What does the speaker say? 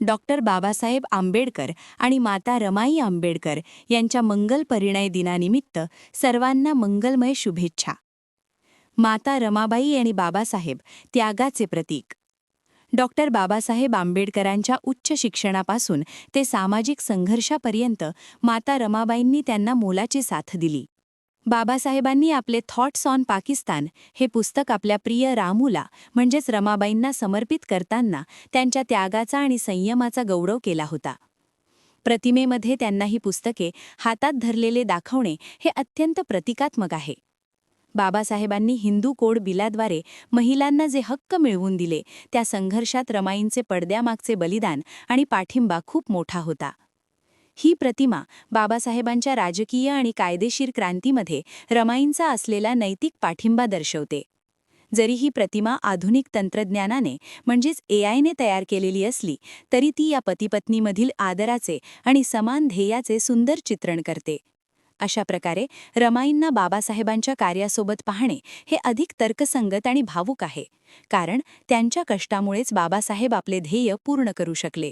Doctor Babasaheb Ambedkar आणि माता रमाई आंबेडकर यांच्या मंगल परिणय दिनानिमित्त सर्वांना मंगलमय शुभेच्छा. माता रमाबाई आणि बाबासाहेब त्यागाचे प्रतीक. डॉक्टर बाबासाहेब आंबेडकरांच्या उच्च शिक्षणापासून ते सामाजिक संघर्षापर्यंत माता रमाबाईंनी त्यांना मोलाची साथ दिली. बाबासाहेबांनी आपले थॉट्स ऑन पाकिस्तान हे पुस्तक आपल्या प्रिय रामूला म्हणजेच रमाबाईंना समर्पित करताना त्यांच्या त्यागाचा आणि संयमाचा गौरव केला होता. प्रतिमेमध्ये त्यांना ही पुस्तके हातात धरलेले दाखवणे हे अत्यंत प्रतिकात्मक आहे. बाबासाहेबांनी हिंदू कोड बिलाद्वारे महिलांना जे हक्क मिळवून दिले त्या संघर्षात रमाईंचे पडद्यामागचे बलिदान आणि पाठिंबा खूप मोठा होता. ही प्रतिमा बाबासाहेबांच्या राजकीय आणि कायदेशीर क्रांतीमध्ये रमाईंचा असलेला नैतिक पाठिंबा दर्शवते. जरी ही प्रतिमा आधुनिक तंत्रज्ञानाने म्हणजेच AIने तयार केलेली असली तरी ती या पतीपत्नीमधील आदराचे आणि समान ध्येयाचे सुंदर चित्रण करते. अशा प्रकारे रमाईंना बाबासाहेबांच्या कार्यासोबत पाहणे हे अधिक तर्कसंगत आणि भावूक आहे, कारण त्यांच्या कष्टामुळेच बाबासाहेब आपले ध्येय पूर्ण करू शकले.